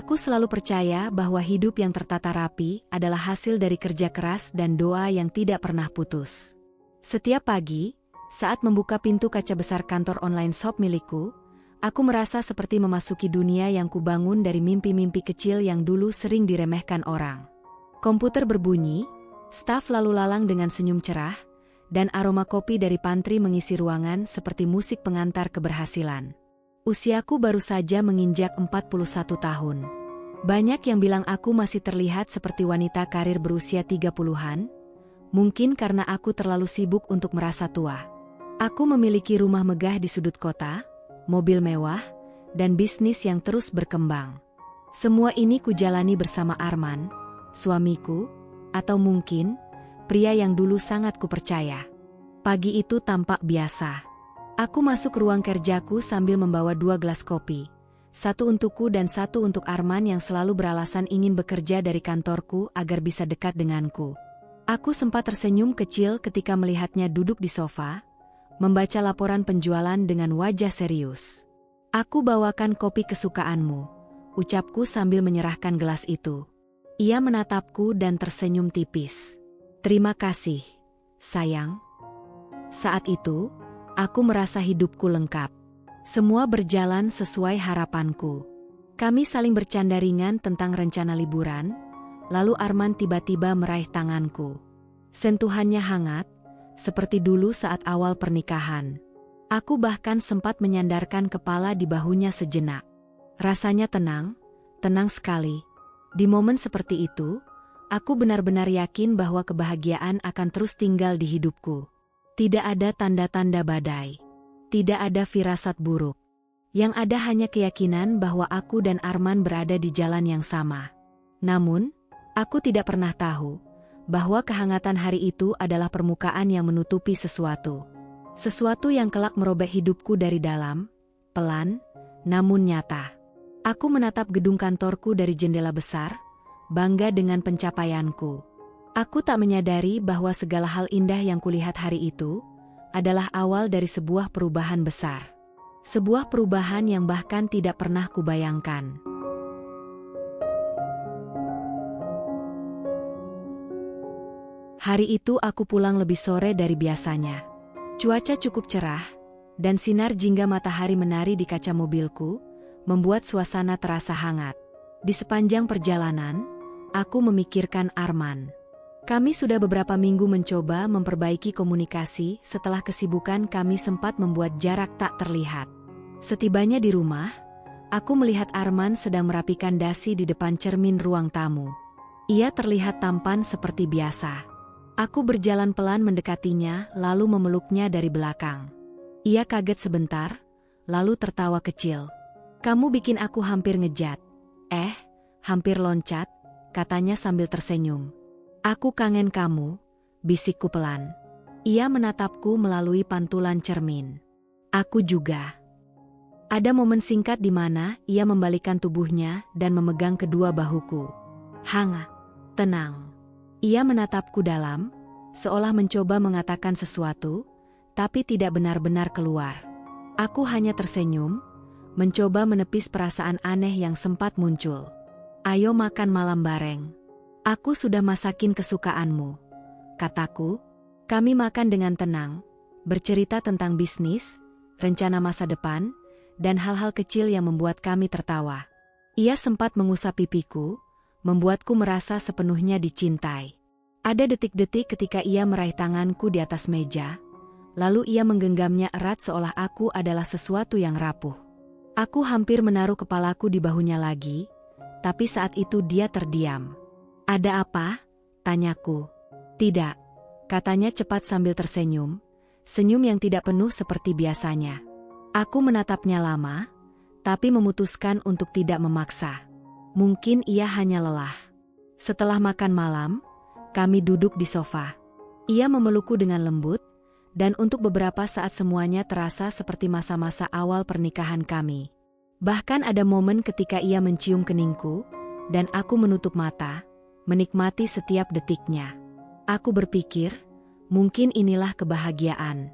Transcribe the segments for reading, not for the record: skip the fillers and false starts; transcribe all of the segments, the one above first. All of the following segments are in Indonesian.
Aku selalu percaya bahwa hidup yang tertata rapi adalah hasil dari kerja keras dan doa yang tidak pernah putus. Setiap pagi, saat membuka pintu kaca besar kantor online shop milikku, aku merasa seperti memasuki dunia yang kubangun dari mimpi-mimpi kecil yang dulu sering diremehkan orang. Komputer berbunyi, staf lalu lalang dengan senyum cerah, dan aroma kopi dari pantry mengisi ruangan seperti musik pengantar keberhasilan. Usiaku baru saja menginjak 41 tahun. Banyak yang bilang aku masih terlihat seperti wanita karir berusia 30-an, mungkin karena aku terlalu sibuk untuk merasa tua. Aku memiliki rumah megah di sudut kota, mobil mewah, dan bisnis yang terus berkembang. Semua ini kujalani bersama Arman, suamiku, atau mungkin pria yang dulu sangat kupercaya. Pagi itu tampak biasa. Aku masuk ruang kerjaku sambil membawa 2 gelas kopi. Satu untukku dan satu untuk Arman yang selalu beralasan ingin bekerja dari kantorku agar bisa dekat denganku. Aku sempat tersenyum kecil ketika melihatnya duduk di sofa, membaca laporan penjualan dengan wajah serius. "Aku bawakan kopi kesukaanmu," ucapku sambil menyerahkan gelas itu. Ia menatapku dan tersenyum tipis. "Terima kasih, sayang." Saat itu, aku merasa hidupku lengkap. Semua berjalan sesuai harapanku. Kami saling bercanda ringan tentang rencana liburan, lalu Arman tiba-tiba meraih tanganku. Sentuhannya hangat, seperti dulu saat awal pernikahan. Aku bahkan sempat menyandarkan kepala di bahunya sejenak. Rasanya tenang, tenang sekali. Di momen seperti itu, aku benar-benar yakin bahwa kebahagiaan akan terus tinggal di hidupku. Tidak ada tanda-tanda badai. Tidak ada firasat buruk. Yang ada hanya keyakinan bahwa aku dan Arman berada di jalan yang sama. Namun, aku tidak pernah tahu bahwa kehangatan hari itu adalah permukaan yang menutupi sesuatu. Sesuatu yang kelak merobek hidupku dari dalam, pelan, namun nyata. Aku menatap gedung kantorku dari jendela besar, bangga dengan pencapaianku. Aku tak menyadari bahwa segala hal indah yang kulihat hari itu adalah awal dari sebuah perubahan besar. Sebuah perubahan yang bahkan tidak pernah kubayangkan. Hari itu aku pulang lebih sore dari biasanya. Cuaca cukup cerah, dan sinar jingga matahari menari di kaca mobilku, membuat suasana terasa hangat. Di sepanjang perjalanan, aku memikirkan Arman. Kami sudah beberapa minggu mencoba memperbaiki komunikasi setelah kesibukan kami sempat membuat jarak tak terlihat. Setibanya di rumah, aku melihat Arman sedang merapikan dasi di depan cermin ruang tamu. Ia terlihat tampan seperti biasa. Aku berjalan pelan mendekatinya lalu memeluknya dari belakang. Ia kaget sebentar, lalu tertawa kecil. "Kamu bikin aku hampir ngejat." Hampir loncat," katanya sambil tersenyum. "Aku kangen kamu," bisikku pelan. Ia menatapku melalui pantulan cermin. "Aku juga." Ada momen singkat di mana ia membalikkan tubuhnya dan memegang kedua bahuku. "Hangat, tenang." Ia menatapku dalam, seolah mencoba mengatakan sesuatu, tapi tidak benar-benar keluar. Aku hanya tersenyum, mencoba menepis perasaan aneh yang sempat muncul. "Ayo makan malam bareng. Aku sudah masakin kesukaanmu," kataku. Kami makan dengan tenang, bercerita tentang bisnis, rencana masa depan, dan hal-hal kecil yang membuat kami tertawa. Ia sempat mengusap pipiku, membuatku merasa sepenuhnya dicintai. Ada detik-detik ketika ia meraih tanganku di atas meja, lalu ia menggenggamnya erat seolah aku adalah sesuatu yang rapuh. Aku hampir menaruh kepalaku di bahunya lagi, tapi saat itu dia terdiam. "Ada apa?" tanyaku. "Tidak," katanya cepat sambil tersenyum, senyum yang tidak penuh seperti biasanya. Aku menatapnya lama, tapi memutuskan untuk tidak memaksa. Mungkin ia hanya lelah. Setelah makan malam, kami duduk di sofa. Ia memelukku dengan lembut, dan untuk beberapa saat semuanya terasa seperti masa-masa awal pernikahan kami. Bahkan ada momen ketika ia mencium keningku, dan aku menutup mata, menikmati setiap detiknya. Aku berpikir, mungkin inilah kebahagiaan.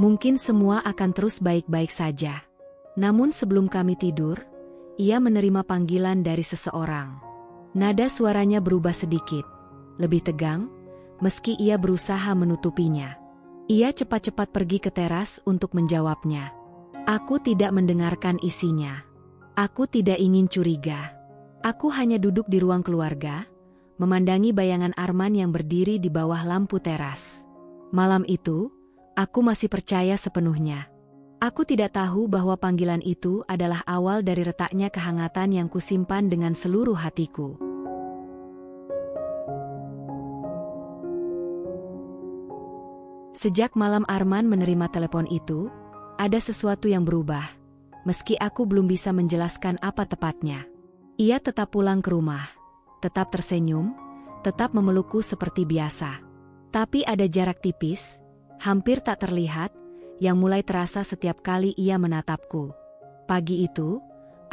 Mungkin semua akan terus baik-baik saja. Namun sebelum kami tidur, ia menerima panggilan dari seseorang. Nada suaranya berubah sedikit, lebih tegang, meski ia berusaha menutupinya. Ia cepat-cepat pergi ke teras untuk menjawabnya. Aku tidak mendengarkan isinya. Aku tidak ingin curiga. Aku hanya duduk di ruang keluarga, memandangi bayangan Arman yang berdiri di bawah lampu teras. Malam itu, aku masih percaya sepenuhnya. Aku tidak tahu bahwa panggilan itu adalah awal dari retaknya kehangatan yang kusimpan dengan seluruh hatiku. Sejak malam Arman menerima telepon itu, ada sesuatu yang berubah, meski aku belum bisa menjelaskan apa tepatnya. Ia tetap pulang ke rumah, tetap tersenyum, tetap memelukku seperti biasa. Tapi ada jarak tipis, hampir tak terlihat, yang mulai terasa setiap kali ia menatapku. Pagi itu,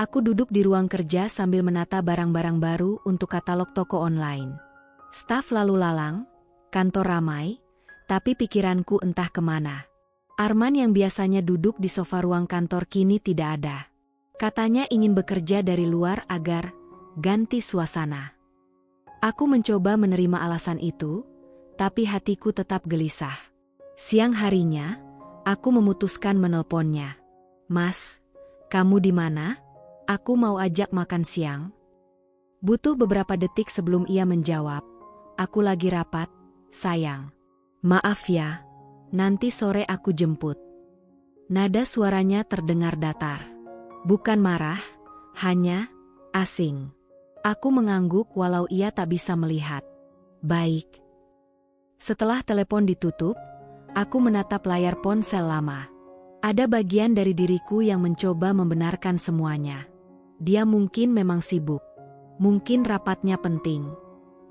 aku duduk di ruang kerja sambil menata barang-barang baru untuk katalog toko online. Staf lalu lalang, kantor ramai, tapi pikiranku entah kemana. Arman yang biasanya duduk di sofa ruang kantor kini tidak ada. Katanya ingin bekerja dari luar agar ganti suasana. Aku mencoba menerima alasan itu, tapi hatiku tetap gelisah. Siang harinya, aku memutuskan menelponnya. Mas, kamu di mana? Aku mau ajak makan siang. Butuh beberapa detik sebelum ia menjawab. Aku lagi rapat, sayang. Maaf ya, nanti sore aku jemput. Nada suaranya terdengar datar. Bukan marah, hanya asing. Aku mengangguk walau ia tak bisa melihat. Baik. Setelah telepon ditutup, aku menatap layar ponsel lama. Ada bagian dari diriku yang mencoba membenarkan semuanya. Dia mungkin memang sibuk. Mungkin rapatnya penting.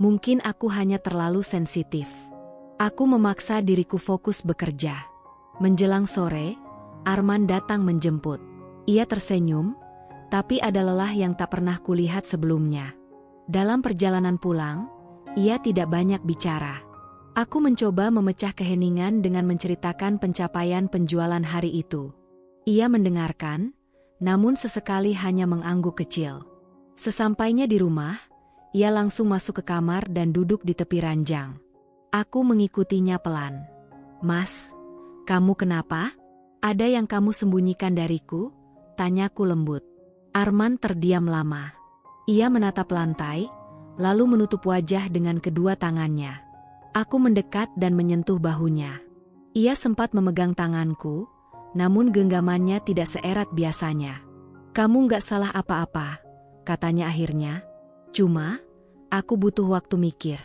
Mungkin aku hanya terlalu sensitif. Aku memaksa diriku fokus bekerja. Menjelang sore, Arman datang menjemput. Ia tersenyum, tapi ada lelah yang tak pernah kulihat sebelumnya. Dalam perjalanan pulang, ia tidak banyak bicara. Aku mencoba memecah keheningan dengan menceritakan pencapaian penjualan hari itu. Ia mendengarkan, namun sesekali hanya mengangguk kecil. Sesampainya di rumah, ia langsung masuk ke kamar dan duduk di tepi ranjang. Aku mengikutinya pelan. Mas, kamu kenapa? Ada yang kamu sembunyikan dariku? Tanyaku lembut. Arman terdiam lama. Ia menatap lantai, lalu menutup wajah dengan kedua tangannya. Aku mendekat dan menyentuh bahunya. Ia sempat memegang tanganku, namun genggamannya tidak seerat biasanya. Kamu gak salah apa-apa, katanya akhirnya. Cuma, aku butuh waktu mikir.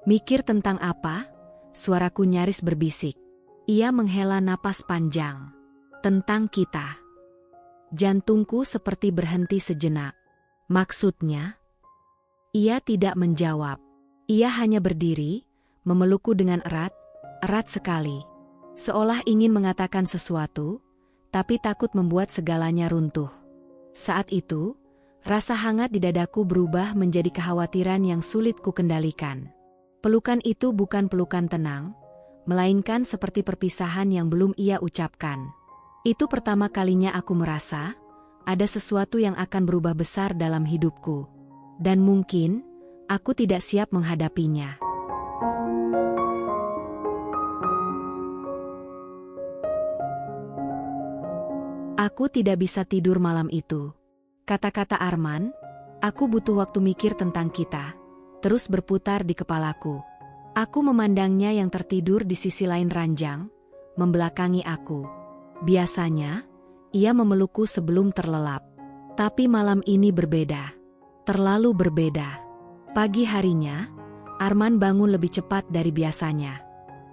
Mikir tentang apa? Suaraku nyaris berbisik. Ia menghela napas panjang. Tentang kita. Jantungku seperti berhenti sejenak. Maksudnya? Ia tidak menjawab. Ia hanya berdiri, memelukku dengan erat, erat sekali. Seolah ingin mengatakan sesuatu, tapi takut membuat segalanya runtuh. Saat itu, rasa hangat di dadaku berubah menjadi kekhawatiran yang sulit kukendalikan. Pelukan itu bukan pelukan tenang, melainkan seperti perpisahan yang belum ia ucapkan. Itu pertama kalinya aku merasa, ada sesuatu yang akan berubah besar dalam hidupku. Dan mungkin, aku tidak siap menghadapinya. Aku tidak bisa tidur malam itu. Kata-kata Arman, aku butuh waktu mikir tentang kita, terus berputar di kepalaku. Aku memandangnya yang tertidur di sisi lain ranjang, membelakangi aku. Biasanya, ia memelukku sebelum terlelap. Tapi malam ini berbeda. Terlalu berbeda. Pagi harinya, Arman bangun lebih cepat dari biasanya.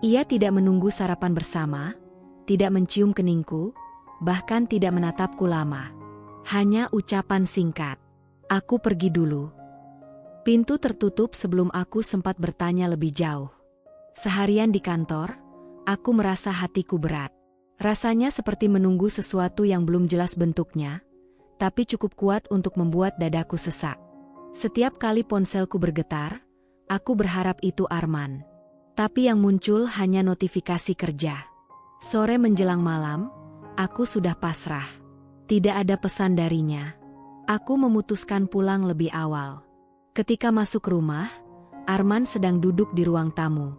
Ia tidak menunggu sarapan bersama, tidak mencium keningku, bahkan tidak menatapku lama. Hanya ucapan singkat. Aku pergi dulu. Pintu tertutup sebelum aku sempat bertanya lebih jauh. Seharian di kantor, aku merasa hatiku berat. Rasanya seperti menunggu sesuatu yang belum jelas bentuknya, tapi cukup kuat untuk membuat dadaku sesak. Setiap kali ponselku bergetar, aku berharap itu Arman. Tapi yang muncul hanya notifikasi kerja. Sore menjelang malam, aku sudah pasrah. Tidak ada pesan darinya. Aku memutuskan pulang lebih awal. Ketika masuk rumah, Arman sedang duduk di ruang tamu.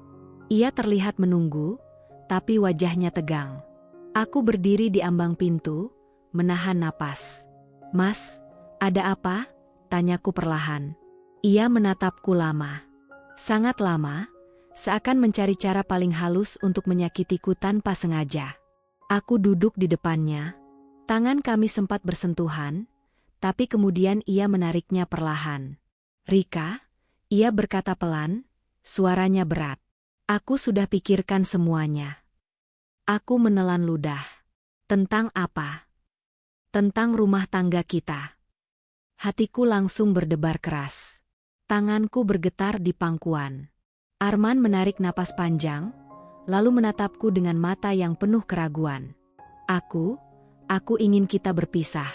Ia terlihat menunggu, tapi wajahnya tegang. Aku berdiri di ambang pintu, menahan napas. "Mas, ada apa?" tanyaku perlahan. Ia menatapku lama. Sangat lama, seakan mencari cara paling halus untuk menyakitiku tanpa sengaja. Aku duduk di depannya. Tangan kami sempat bersentuhan, tapi kemudian ia menariknya perlahan. "Rika," ia berkata pelan, suaranya berat. "Aku sudah pikirkan semuanya." Aku menelan ludah. "Tentang apa?" "Tentang rumah tangga kita." Hatiku langsung berdebar keras. Tanganku bergetar di pangkuan. Arman menarik napas panjang, lalu menatapku dengan mata yang penuh keraguan. Aku ingin kita berpisah."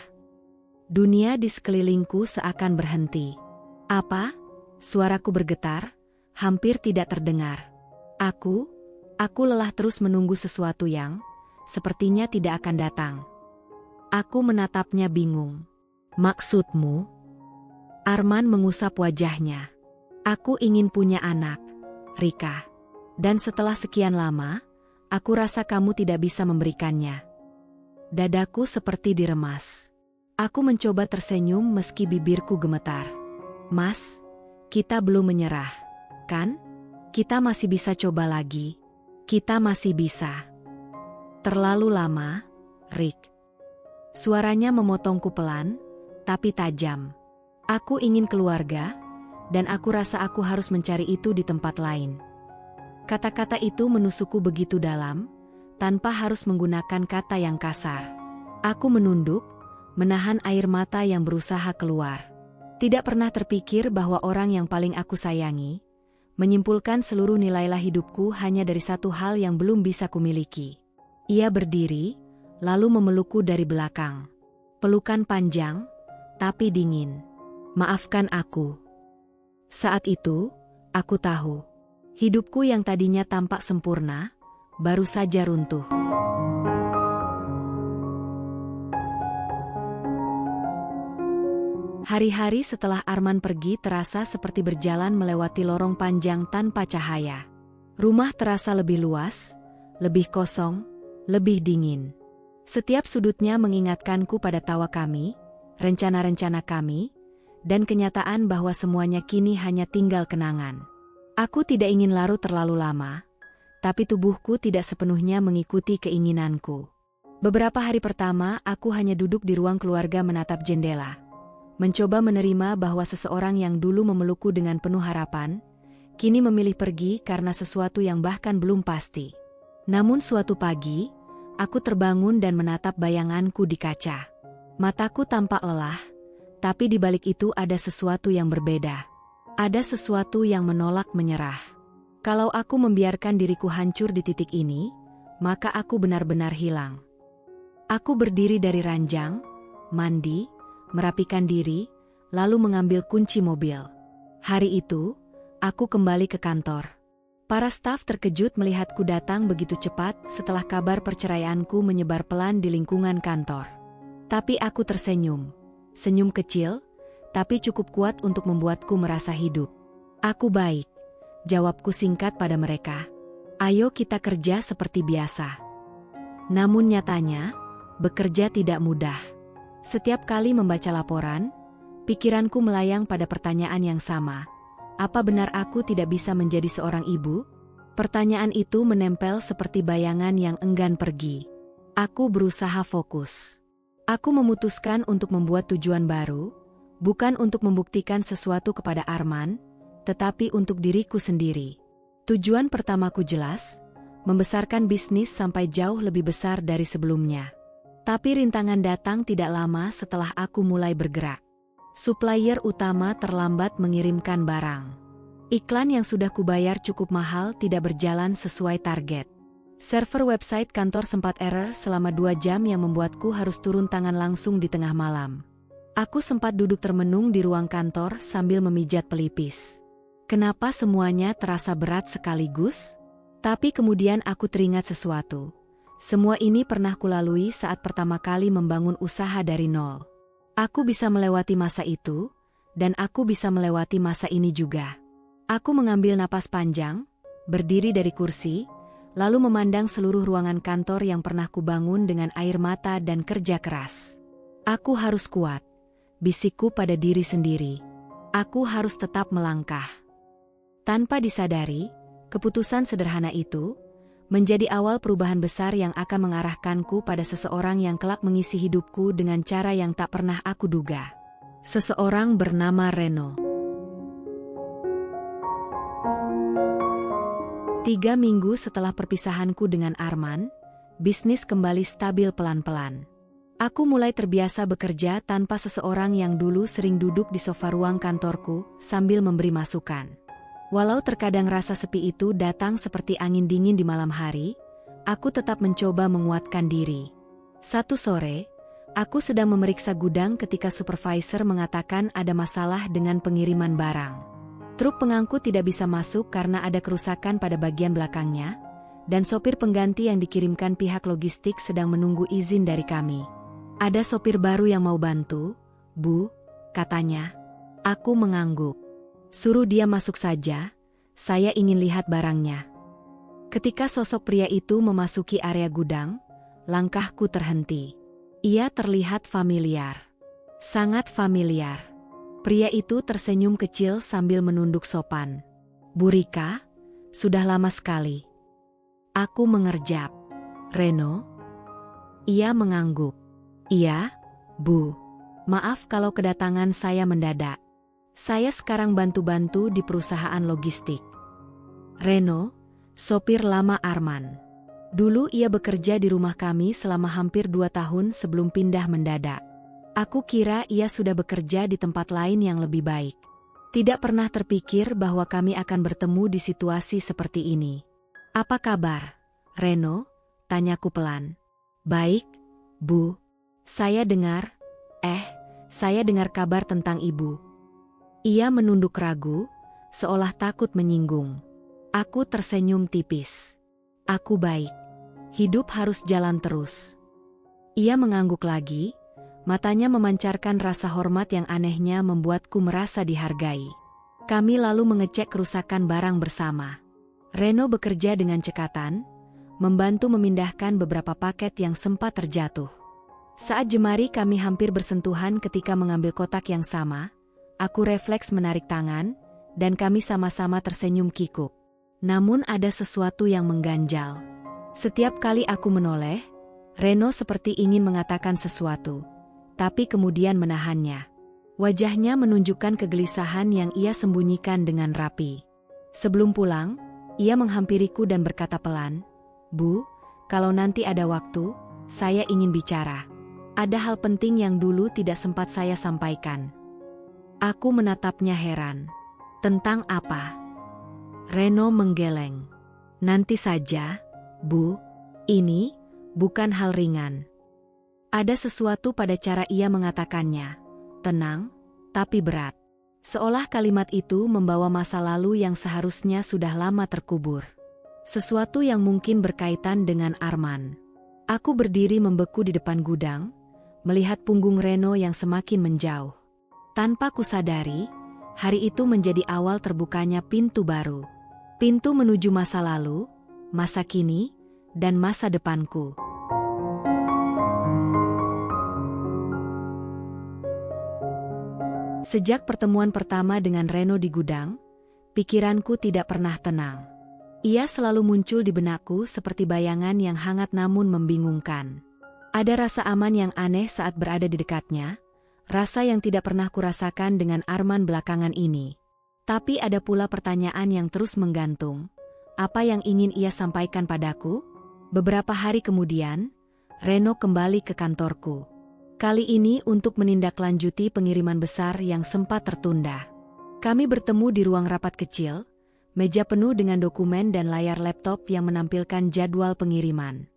Dunia di sekelilingku seakan berhenti. "Apa?" Suaraku bergetar, hampir tidak terdengar. Aku lelah terus menunggu sesuatu yang sepertinya tidak akan datang. Aku menatapnya bingung. "Maksudmu?" Arman mengusap wajahnya. "Aku ingin punya anak, Rika. Dan setelah sekian lama, aku rasa kamu tidak bisa memberikannya." Dadaku seperti diremas. Aku mencoba tersenyum meski bibirku gemetar. "Mas, kita belum menyerah, kan? Kita masih bisa coba lagi. Kita masih bisa." "Terlalu lama, Rick." Suaranya memotongku pelan, tapi tajam. "Aku ingin keluarga, dan aku rasa aku harus mencari itu di tempat lain." Kata-kata itu menusukku begitu dalam, tanpa harus menggunakan kata yang kasar. Aku menunduk, menahan air mata yang berusaha keluar. Tidak pernah terpikir bahwa orang yang paling aku sayangi, menyimpulkan seluruh nilailah hidupku hanya dari satu hal yang belum bisa kumiliki. Ia berdiri, lalu memelukku dari belakang. Pelukan panjang, tapi dingin. "Maafkan aku." Saat itu, aku tahu. Hidupku yang tadinya tampak sempurna, baru saja runtuh. Hari-hari setelah Arman pergi terasa seperti berjalan melewati lorong panjang tanpa cahaya. Rumah terasa lebih luas, lebih kosong, lebih dingin. Setiap sudutnya mengingatkanku pada tawa kami, rencana-rencana kami, dan kenyataan bahwa semuanya kini hanya tinggal kenangan. Aku tidak ingin larut terlalu lama, tapi tubuhku tidak sepenuhnya mengikuti keinginanku. Beberapa hari pertama, aku hanya duduk di ruang keluarga menatap jendela. Mencoba menerima bahwa seseorang yang dulu memelukku dengan penuh harapan, kini memilih pergi karena sesuatu yang bahkan belum pasti. Namun suatu pagi, aku terbangun dan menatap bayanganku di kaca. Mataku tampak lelah, tapi di balik itu ada sesuatu yang berbeda. Ada sesuatu yang menolak menyerah. Kalau aku membiarkan diriku hancur di titik ini, maka aku benar-benar hilang. Aku berdiri dari ranjang, mandi, merapikan diri, lalu mengambil kunci mobil. Hari itu, aku kembali ke kantor. Para staf terkejut melihatku datang begitu cepat setelah kabar perceraianku menyebar pelan di lingkungan kantor. Tapi aku tersenyum. Senyum kecil, tapi cukup kuat untuk membuatku merasa hidup. "Aku baik," jawabku singkat pada mereka. "Ayo kita kerja seperti biasa." Namun nyatanya, bekerja tidak mudah. Setiap kali membaca laporan, pikiranku melayang pada pertanyaan yang sama. Apa benar aku tidak bisa menjadi seorang ibu? Pertanyaan itu menempel seperti bayangan yang enggan pergi. Aku berusaha fokus. Aku memutuskan untuk membuat tujuan baru, bukan untuk membuktikan sesuatu kepada Arman, tetapi untuk diriku sendiri. Tujuan pertamaku jelas, membesarkan bisnis sampai jauh lebih besar dari sebelumnya. Tapi rintangan datang tidak lama setelah aku mulai bergerak. Supplier utama terlambat mengirimkan barang. Iklan yang sudah kubayar cukup mahal tidak berjalan sesuai target. Server website kantor sempat error selama 2 jam yang membuatku harus turun tangan langsung di tengah malam. Aku sempat duduk termenung di ruang kantor sambil memijat pelipis. Kenapa semuanya terasa berat sekaligus? Tapi kemudian aku teringat sesuatu. Semua ini pernah kulalui saat pertama kali membangun usaha dari nol. Aku bisa melewati masa itu, dan aku bisa melewati masa ini juga. Aku mengambil napas panjang, berdiri dari kursi, lalu memandang seluruh ruangan kantor yang pernah kubangun dengan air mata dan kerja keras. Aku harus kuat, bisikku pada diri sendiri. Aku harus tetap melangkah. Tanpa disadari, keputusan sederhana itu menjadi awal perubahan besar yang akan mengarahkanku pada seseorang yang kelak mengisi hidupku dengan cara yang tak pernah aku duga. Seseorang bernama Reno. 3 minggu setelah perpisahanku dengan Arman, bisnis kembali stabil pelan-pelan. Aku mulai terbiasa bekerja tanpa seseorang yang dulu sering duduk di sofa ruang kantorku sambil memberi masukan. Walau terkadang rasa sepi itu datang seperti angin dingin di malam hari, aku tetap mencoba menguatkan diri. Satu sore, aku sedang memeriksa gudang ketika supervisor mengatakan ada masalah dengan pengiriman barang. Truk pengangkut tidak bisa masuk karena ada kerusakan pada bagian belakangnya, dan sopir pengganti yang dikirimkan pihak logistik sedang menunggu izin dari kami. Ada sopir baru yang mau bantu, Bu, katanya. Aku mengangguk. Suruh dia masuk saja, saya ingin lihat barangnya. Ketika sosok pria itu memasuki area gudang, langkahku terhenti. Ia terlihat familiar. Sangat familiar. Pria itu tersenyum kecil sambil menunduk sopan. Bu Rika, sudah lama sekali. Aku mengerjap. Reno? Ia mengangguk. Iya, Bu. Maaf kalau kedatangan saya mendadak. Saya sekarang bantu-bantu di perusahaan logistik. Reno, sopir lama Arman. Dulu ia bekerja di rumah kami selama hampir 2 tahun sebelum pindah mendadak. Aku kira ia sudah bekerja di tempat lain yang lebih baik. Tidak pernah terpikir bahwa kami akan bertemu di situasi seperti ini. Apa kabar, Reno? Tanyaku pelan. Baik, Bu. Saya dengar kabar tentang Ibu. Ia menunduk ragu, seolah takut menyinggung. Aku tersenyum tipis. Aku baik. Hidup harus jalan terus. Ia mengangguk lagi, matanya memancarkan rasa hormat yang anehnya membuatku merasa dihargai. Kami lalu mengecek kerusakan barang bersama. Reno bekerja dengan cekatan, membantu memindahkan beberapa paket yang sempat terjatuh. Saat jemari kami hampir bersentuhan ketika mengambil kotak yang sama, aku refleks menarik tangan, dan kami sama-sama tersenyum kikuk. Namun ada sesuatu yang mengganjal. Setiap kali aku menoleh, Reno seperti ingin mengatakan sesuatu, tapi kemudian menahannya. Wajahnya menunjukkan kegelisahan yang ia sembunyikan dengan rapi. Sebelum pulang, ia menghampiriku dan berkata pelan, Bu, kalau nanti ada waktu, saya ingin bicara. Ada hal penting yang dulu tidak sempat saya sampaikan. Aku menatapnya heran. Tentang apa? Reno menggeleng. Nanti saja, Bu. Ini bukan hal ringan. Ada sesuatu pada cara ia mengatakannya. Tenang, tapi berat. Seolah kalimat itu membawa masa lalu yang seharusnya sudah lama terkubur. Sesuatu yang mungkin berkaitan dengan Arman. Aku berdiri membeku di depan gudang, melihat punggung Reno yang semakin menjauh. Tanpa kusadari, hari itu menjadi awal terbukanya pintu baru. Pintu menuju masa lalu, masa kini, dan masa depanku. Sejak pertemuan pertama dengan Reno di gudang, pikiranku tidak pernah tenang. Ia selalu muncul di benakku seperti bayangan yang hangat namun membingungkan. Ada rasa aman yang aneh saat berada di dekatnya, rasa yang tidak pernah kurasakan dengan Arman belakangan ini. Tapi ada pula pertanyaan yang terus menggantung. Apa yang ingin ia sampaikan padaku? Beberapa hari kemudian, Reno kembali ke kantorku. Kali ini untuk menindaklanjuti pengiriman besar yang sempat tertunda. Kami bertemu di ruang rapat kecil, meja penuh dengan dokumen dan layar laptop yang menampilkan jadwal pengiriman.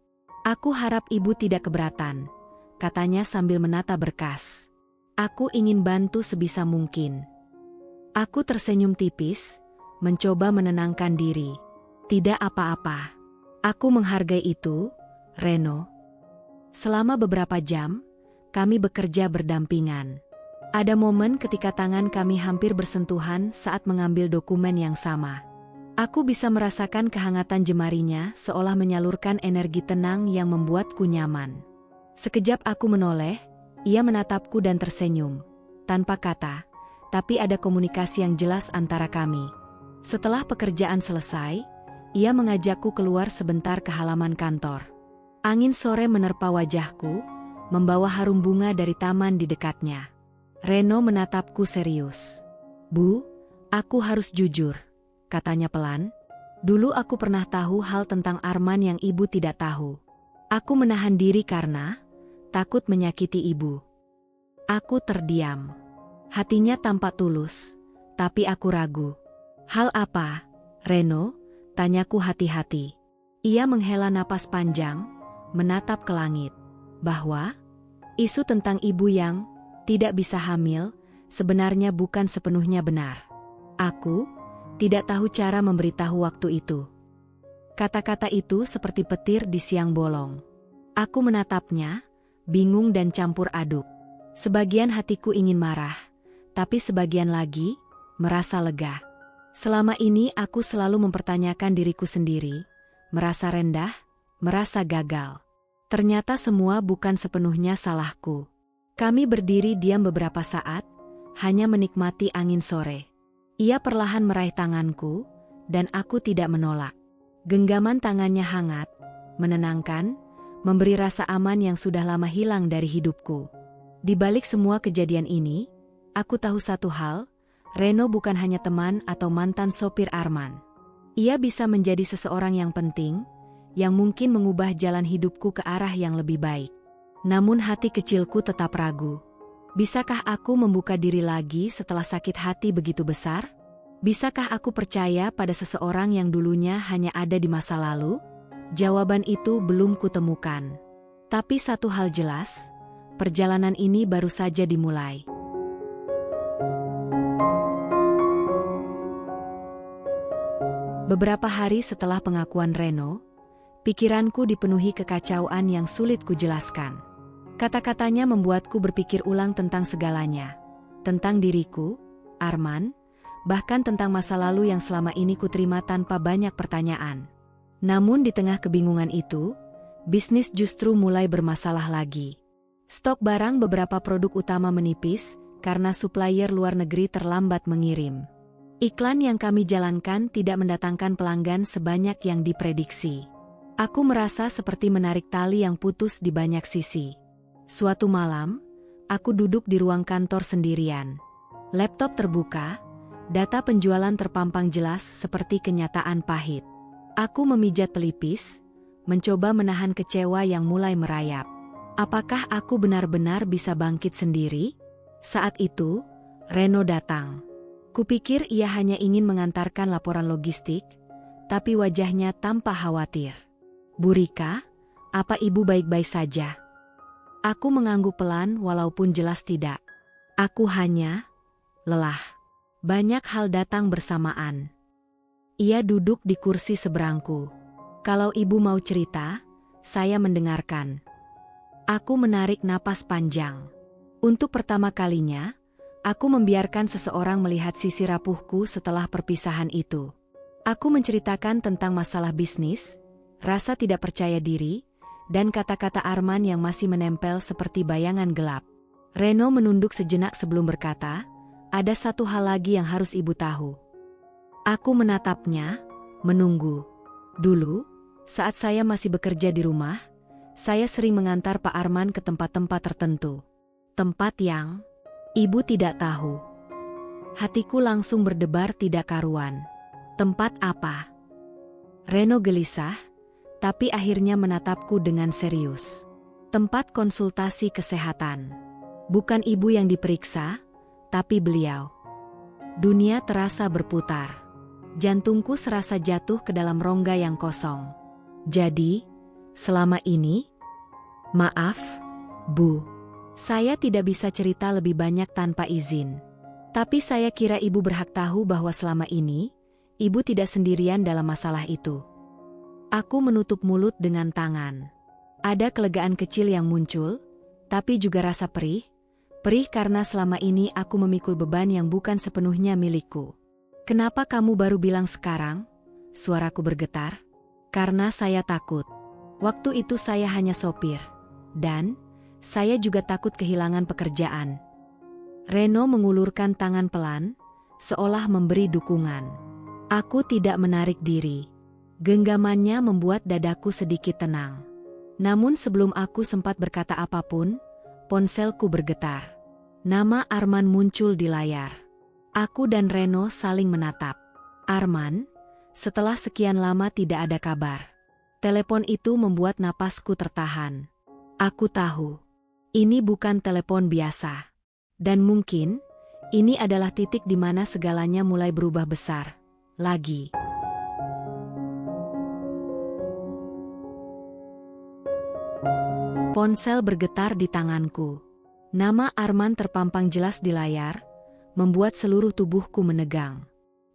Aku harap ibu tidak keberatan, katanya sambil menata berkas. Aku ingin bantu sebisa mungkin. Aku tersenyum tipis, mencoba menenangkan diri. Tidak apa-apa. Aku menghargai itu, Reno. Selama beberapa jam, kami bekerja berdampingan. Ada momen ketika tangan kami hampir bersentuhan saat mengambil dokumen yang sama. Aku bisa merasakan kehangatan jemarinya seolah menyalurkan energi tenang yang membuatku nyaman. Sekejap aku menoleh, ia menatapku dan tersenyum. Tanpa kata, tapi ada komunikasi yang jelas antara kami. Setelah pekerjaan selesai, ia mengajakku keluar sebentar ke halaman kantor. Angin sore menerpa wajahku, membawa harum bunga dari taman di dekatnya. Reno menatapku serius. "Bu, aku harus jujur," katanya pelan. "Dulu aku pernah tahu hal tentang Arman yang ibu tidak tahu. Aku menahan diri karena takut menyakiti ibu." Aku terdiam. Hatinya tampak tulus, tapi aku ragu. "Hal apa, Reno?" tanyaku hati-hati. Ia menghela napas panjang, menatap ke langit. Bahwa isu tentang ibu yang tidak bisa hamil sebenarnya bukan sepenuhnya benar. Aku tidak tahu cara memberitahu waktu itu. Kata-kata itu seperti petir di siang bolong. Aku menatapnya, bingung dan campur aduk. Sebagian hatiku ingin marah, tapi sebagian lagi merasa lega. Selama ini aku selalu mempertanyakan diriku sendiri, merasa rendah, merasa gagal. Ternyata semua bukan sepenuhnya salahku. Kami berdiri diam beberapa saat, hanya menikmati angin sore. Ia perlahan meraih tanganku, dan aku tidak menolak. Genggaman tangannya hangat, menenangkan, memberi rasa aman yang sudah lama hilang dari hidupku. Di balik semua kejadian ini, aku tahu satu hal, Reno bukan hanya teman atau mantan sopir Arman. Ia bisa menjadi seseorang yang penting, yang mungkin mengubah jalan hidupku ke arah yang lebih baik. Namun hati kecilku tetap ragu. Bisakah aku membuka diri lagi setelah sakit hati begitu besar? Bisakah aku percaya pada seseorang yang dulunya hanya ada di masa lalu? Jawaban itu belum kutemukan. Tapi satu hal jelas, perjalanan ini baru saja dimulai. Beberapa hari setelah pengakuan Reno, pikiranku dipenuhi kekacauan yang sulit kujelaskan. Kata-katanya membuatku berpikir ulang tentang segalanya. Tentang diriku, Arman, bahkan tentang masa lalu yang selama ini kuterima tanpa banyak pertanyaan. Namun di tengah kebingungan itu, bisnis justru mulai bermasalah lagi. Stok barang beberapa produk utama menipis karena supplier luar negeri terlambat mengirim. Iklan yang kami jalankan tidak mendatangkan pelanggan sebanyak yang diprediksi. Aku merasa seperti menarik tali yang putus di banyak sisi. Suatu malam, aku duduk di ruang kantor sendirian. Laptop terbuka, data penjualan terpampang jelas seperti kenyataan pahit. Aku memijat pelipis, mencoba menahan kecewa yang mulai merayap. Apakah aku benar-benar bisa bangkit sendiri? Saat itu, Reno datang. Kupikir ia hanya ingin mengantarkan laporan logistik, tapi wajahnya tampak khawatir. "Bu Rika, apa ibu baik-baik saja?" Aku mengangguk pelan walaupun jelas tidak. Aku hanya lelah. Banyak hal datang bersamaan. Ia duduk di kursi seberangku. "Kalau ibu mau cerita, saya mendengarkan." Aku menarik napas panjang. Untuk pertama kalinya, aku membiarkan seseorang melihat sisi rapuhku setelah perpisahan itu. Aku menceritakan tentang masalah bisnis, rasa tidak percaya diri, dan kata-kata Arman yang masih menempel seperti bayangan gelap. Reno menunduk sejenak sebelum berkata, "Ada satu hal lagi yang harus ibu tahu." Aku menatapnya, menunggu. Dulu, saat saya masih bekerja di rumah, saya sering mengantar Pak Arman ke tempat-tempat tertentu. Tempat yang ibu tidak tahu. Hatiku langsung berdebar tidak karuan. Tempat apa? Reno gelisah, tapi akhirnya menatapku dengan serius. Tempat konsultasi kesehatan. Bukan ibu yang diperiksa, tapi beliau. Dunia terasa berputar. Jantungku serasa jatuh ke dalam rongga yang kosong. Jadi, selama ini, maaf, Bu. Saya tidak bisa cerita lebih banyak tanpa izin. Tapi saya kira ibu berhak tahu bahwa selama ini, ibu tidak sendirian dalam masalah itu. Aku menutup mulut dengan tangan. Ada kelegaan kecil yang muncul, tapi juga rasa perih. Perih karena selama ini aku memikul beban yang bukan sepenuhnya milikku. Kenapa kamu baru bilang sekarang? Suaraku bergetar. Karena saya takut. Waktu itu saya hanya sopir. Dan saya juga takut kehilangan pekerjaan. Reno mengulurkan tangan pelan, seolah memberi dukungan. Aku tidak menarik diri. Genggamannya membuat dadaku sedikit tenang. Namun sebelum aku sempat berkata apapun, ponselku bergetar. Nama Arman muncul di layar. Aku dan Reno saling menatap. Arman, setelah sekian lama tidak ada kabar. Telepon itu membuat napasku tertahan. Aku tahu, ini bukan telepon biasa. Dan mungkin, ini adalah titik di mana segalanya mulai berubah besar. Lagi. Ponsel bergetar di tanganku. Nama Arman terpampang jelas di layar, membuat seluruh tubuhku menegang.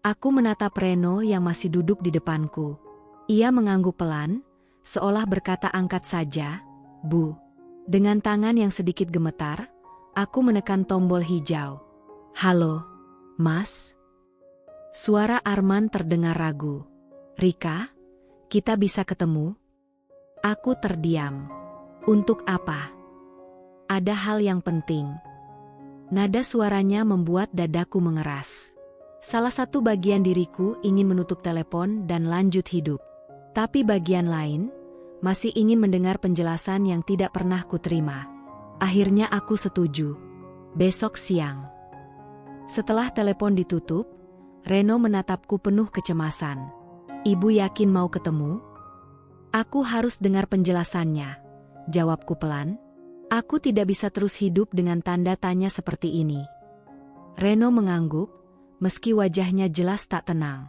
Aku menatap Reno yang masih duduk di depanku. Ia mengangguk pelan, seolah berkata angkat saja, Bu. Dengan tangan yang sedikit gemetar, aku menekan tombol hijau. Halo, Mas? Suara Arman terdengar ragu. Rika, kita bisa ketemu? Aku terdiam. Untuk apa? Ada hal yang penting. Nada suaranya membuat dadaku mengeras. Salah satu bagian diriku ingin menutup telepon dan lanjut hidup. Tapi bagian lain masih ingin mendengar penjelasan yang tidak pernah kuterima. Akhirnya aku setuju. Besok siang. Setelah telepon ditutup, Reno menatapku penuh kecemasan. Ibu yakin mau ketemu? Aku harus dengar penjelasannya. Jawabku pelan. Aku tidak bisa terus hidup dengan tanda tanya seperti ini. Reno mengangguk, meski wajahnya jelas tak tenang.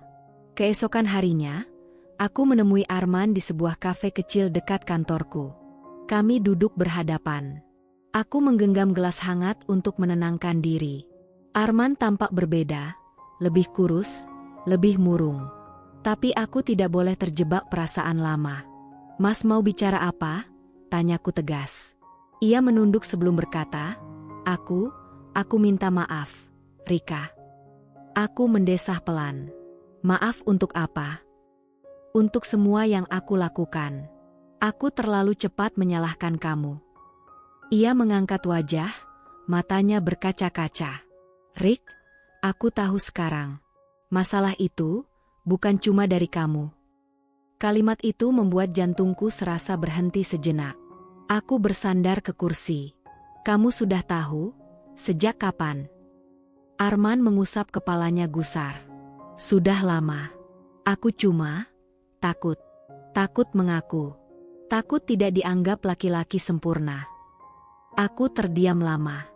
Keesokan harinya, aku menemui Arman di sebuah kafe kecil dekat kantorku. Kami duduk berhadapan. Aku menggenggam gelas hangat untuk menenangkan diri. Arman tampak berbeda, lebih kurus, lebih murung. Tapi aku tidak boleh terjebak perasaan lama. Mas mau bicara apa? Tanyaku tegas. Ia menunduk sebelum berkata, Aku minta maaf, Rika. Aku mendesah pelan. Maaf untuk apa? Untuk semua yang aku lakukan. Aku terlalu cepat menyalahkan kamu. Ia mengangkat wajah, matanya berkaca-kaca. Rik, aku tahu sekarang. Masalah itu bukan cuma dari kamu. Kalimat itu membuat jantungku serasa berhenti sejenak. Aku bersandar ke kursi. Kamu sudah tahu? Sejak kapan? Arman mengusap kepalanya gusar. Sudah lama. Aku cuma takut. Takut mengaku. Takut tidak dianggap laki-laki sempurna. Aku terdiam lama.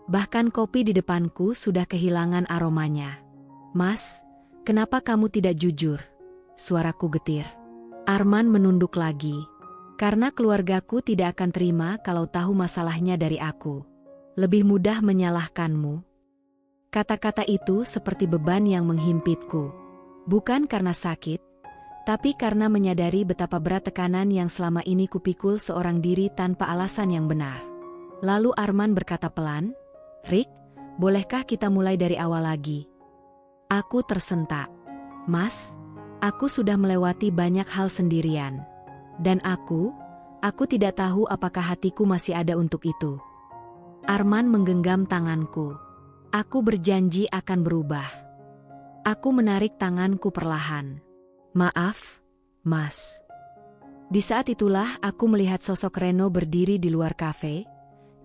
Bahkan kopi di depanku sudah kehilangan aromanya. Mas, kenapa kamu tidak jujur? Suaraku getir. Arman menunduk lagi. Karena keluargaku tidak akan terima kalau tahu masalahnya dari aku. Lebih mudah menyalahkanmu. Kata-kata itu seperti beban yang menghimpitku. Bukan karena sakit, tapi karena menyadari betapa berat tekanan yang selama ini kupikul seorang diri tanpa alasan yang benar. Lalu Arman berkata pelan, Rik, bolehkah kita mulai dari awal lagi? Aku tersentak. Mas, aku sudah melewati banyak hal sendirian. Dan aku tidak tahu apakah hatiku masih ada untuk itu. Arman menggenggam tanganku. Aku berjanji akan berubah. Aku menarik tanganku perlahan. Maaf, Mas. Di saat itulah aku melihat sosok Reno berdiri di luar kafe,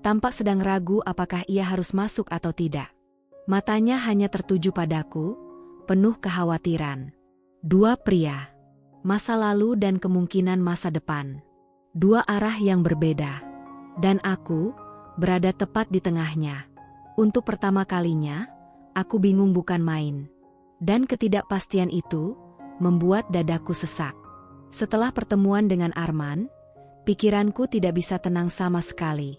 tampak sedang ragu apakah ia harus masuk atau tidak. Matanya hanya tertuju padaku, penuh kekhawatiran. Dua pria. Masa lalu dan kemungkinan masa depan. Dua arah yang berbeda. Dan aku berada tepat di tengahnya. Untuk pertama kalinya, aku bingung bukan main. Dan ketidakpastian itu membuat dadaku sesak. Setelah pertemuan dengan Arman, pikiranku tidak bisa tenang sama sekali.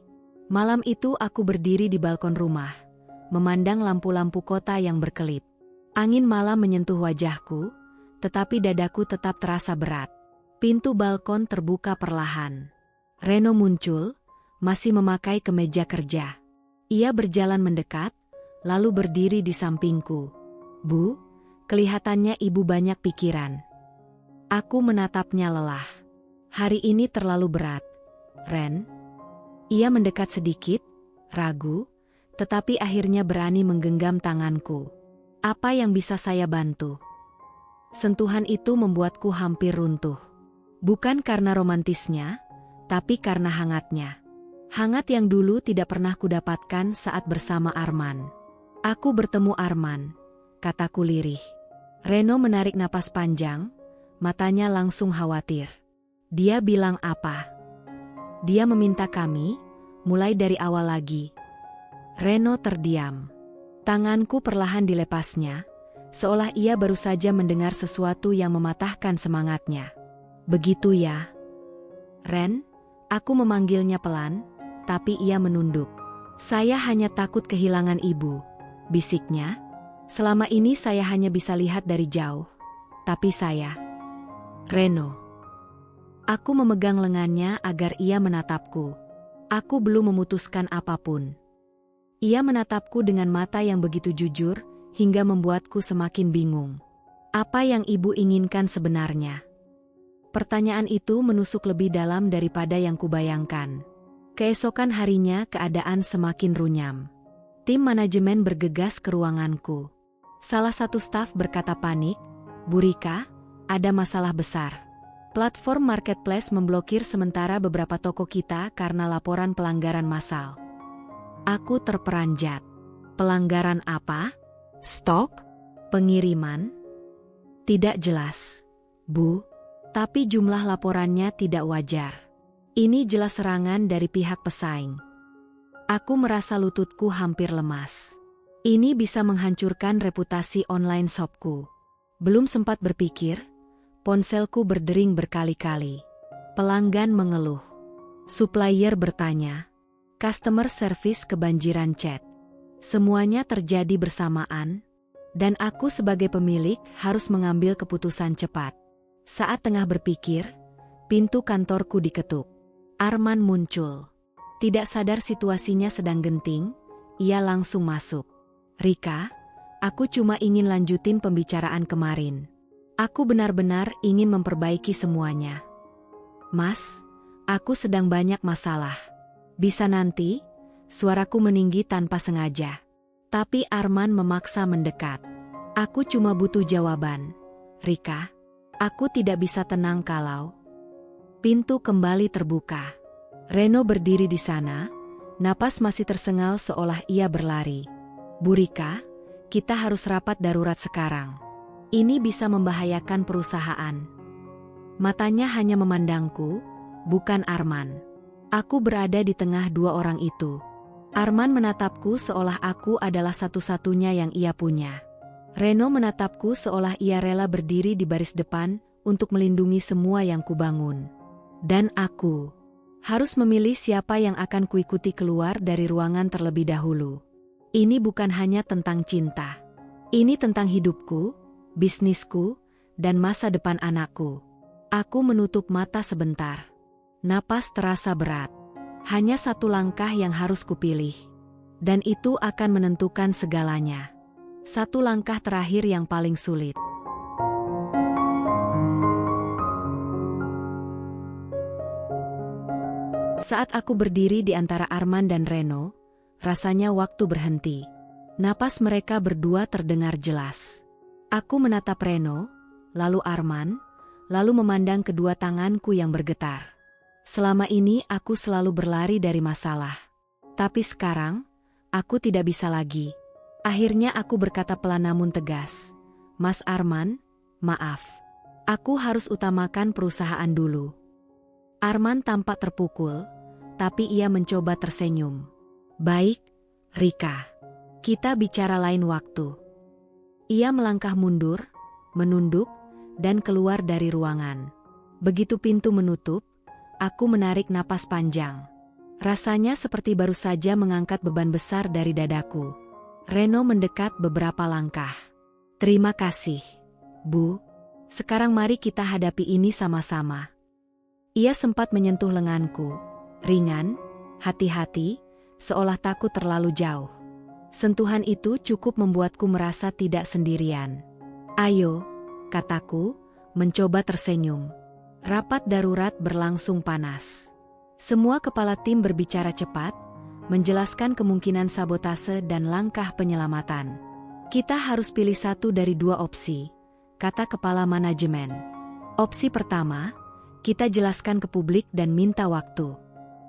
Malam itu aku berdiri di balkon rumah, memandang lampu-lampu kota yang berkelip. Angin malam menyentuh wajahku, tetapi dadaku tetap terasa berat. Pintu balkon terbuka perlahan. Reno muncul, masih memakai kemeja kerja. Ia berjalan mendekat, lalu berdiri di sampingku. Bu, kelihatannya ibu banyak pikiran. Aku menatapnya lelah. Hari ini terlalu berat, Ren. Ia mendekat sedikit, ragu, tetapi akhirnya berani menggenggam tanganku. Apa yang bisa saya bantu? Sentuhan itu membuatku hampir runtuh. Bukan karena romantisnya, tapi karena hangatnya. Hangat yang dulu tidak pernah kudapatkan saat bersama Arman. Aku bertemu Arman, kataku lirih. Reno menarik napas panjang, matanya langsung khawatir. Dia bilang apa? Dia meminta kami, mulai dari awal lagi. Reno terdiam. Tanganku perlahan dilepasnya, seolah ia baru saja mendengar sesuatu yang mematahkan semangatnya. Begitu ya, Ren, aku memanggilnya pelan, tapi ia menunduk. Saya hanya takut kehilangan ibu, bisiknya. Selama ini saya hanya bisa lihat dari jauh, tapi saya... Reno. Aku memegang lengannya agar ia menatapku. Aku belum memutuskan apapun. Ia menatapku dengan mata yang begitu jujur, hingga membuatku semakin bingung. Apa yang ibu inginkan sebenarnya? Pertanyaan itu menusuk lebih dalam daripada yang kubayangkan. Keesokan harinya keadaan semakin runyam. Tim manajemen bergegas ke ruanganku. Salah satu staf berkata panik, "Bu Rika, ada masalah besar. Platform marketplace memblokir sementara beberapa toko kita karena laporan pelanggaran massal." Aku terperanjat. Pelanggaran apa? Stok? Pengiriman? Tidak jelas, Bu. Tapi jumlah laporannya tidak wajar. Ini jelas serangan dari pihak pesaing. Aku merasa lututku hampir lemas. Ini bisa menghancurkan reputasi online shopku. Belum sempat berpikir, ponselku berdering berkali-kali. Pelanggan mengeluh. Supplier bertanya. Customer service kebanjiran chat. Semuanya terjadi bersamaan, dan aku sebagai pemilik harus mengambil keputusan cepat. Saat tengah berpikir, pintu kantorku diketuk. Arman muncul. Tidak sadar situasinya sedang genting, ia langsung masuk. Rika, aku cuma ingin lanjutin pembicaraan kemarin. Aku benar-benar ingin memperbaiki semuanya. Mas, aku sedang banyak masalah. Bisa nanti? Suaraku meninggi tanpa sengaja. Tapi Arman memaksa mendekat. Aku cuma butuh jawaban. Rika, aku tidak bisa tenang kalau... Pintu kembali terbuka. Reno berdiri di sana, napas masih tersengal seolah ia berlari. Bu Rika, kita harus rapat darurat sekarang. Ini bisa membahayakan perusahaan. Matanya hanya memandangku, bukan Arman. Aku berada di tengah dua orang itu. Arman menatapku seolah aku adalah satu-satunya yang ia punya. Reno menatapku seolah ia rela berdiri di baris depan untuk melindungi semua yang kubangun. Dan aku harus memilih siapa yang akan kuikuti keluar dari ruangan terlebih dahulu. Ini bukan hanya tentang cinta. Ini tentang hidupku, bisnisku, dan masa depan anakku. Aku menutup mata sebentar. Napas terasa berat. Hanya satu langkah yang harus kupilih. Dan itu akan menentukan segalanya. Satu langkah terakhir yang paling sulit. Saat aku berdiri di antara Arman dan Reno, rasanya waktu berhenti. Napas mereka berdua terdengar jelas. Aku menatap Reno, lalu Arman, lalu memandang kedua tanganku yang bergetar. Selama ini aku selalu berlari dari masalah. Tapi sekarang, aku tidak bisa lagi. Akhirnya aku berkata pelan namun tegas. Mas Arman, maaf. Aku harus utamakan perusahaan dulu. Arman tampak terpukul, tapi ia mencoba tersenyum. Baik, Rika. Kita bicara lain waktu. Ia melangkah mundur, menunduk, dan keluar dari ruangan. Begitu pintu menutup, aku menarik napas panjang. Rasanya seperti baru saja mengangkat beban besar dari dadaku. Reno mendekat beberapa langkah. Terima kasih, Bu. Sekarang mari kita hadapi ini sama-sama. Ia sempat menyentuh lenganku. Ringan, Hati-hati, seolah takut terlalu jauh. Sentuhan itu cukup membuatku merasa tidak sendirian. Ayo, kataku, mencoba tersenyum. Rapat darurat berlangsung panas. Semua kepala tim berbicara cepat, menjelaskan kemungkinan sabotase dan langkah penyelamatan. Kita harus pilih satu dari dua opsi, kata kepala manajemen. Opsi pertama, kita jelaskan ke publik dan minta waktu.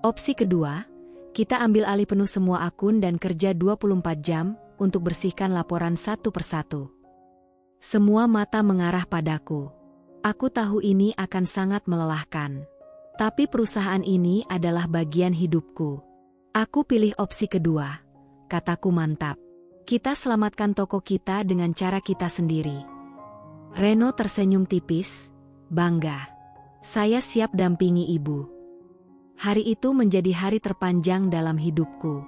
Opsi kedua, kita ambil alih penuh semua akun dan kerja 24 jam untuk bersihkan laporan satu persatu. Semua mata mengarah padaku. Aku tahu ini akan sangat melelahkan. Tapi perusahaan ini adalah bagian hidupku. Aku pilih opsi kedua, kataku mantap. Kita selamatkan toko kita dengan cara kita sendiri. Reno tersenyum tipis, bangga. Saya siap dampingi ibu. Hari itu menjadi hari terpanjang dalam hidupku.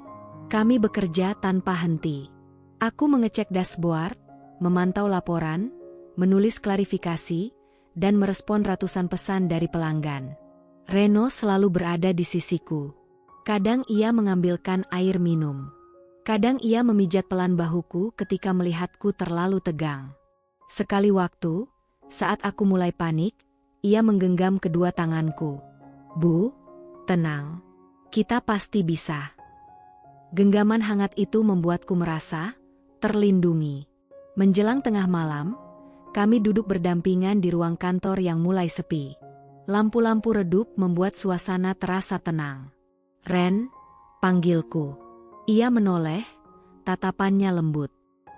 Kami bekerja tanpa henti. Aku mengecek dashboard, memantau laporan, menulis klarifikasi, dan merespon ratusan pesan dari pelanggan. Reno selalu berada di sisiku. Kadang ia mengambilkan air minum. Kadang ia memijat pelan bahuku ketika melihatku terlalu tegang. Sekali waktu, saat aku mulai panik, ia menggenggam kedua tanganku. Bu, tenang. Kita pasti bisa. Genggaman hangat itu membuatku merasa terlindungi. Menjelang tengah malam, kami duduk berdampingan di ruang kantor yang mulai sepi. Lampu-lampu redup membuat suasana terasa tenang. Ren, panggilku. Ia menoleh, tatapannya lembut.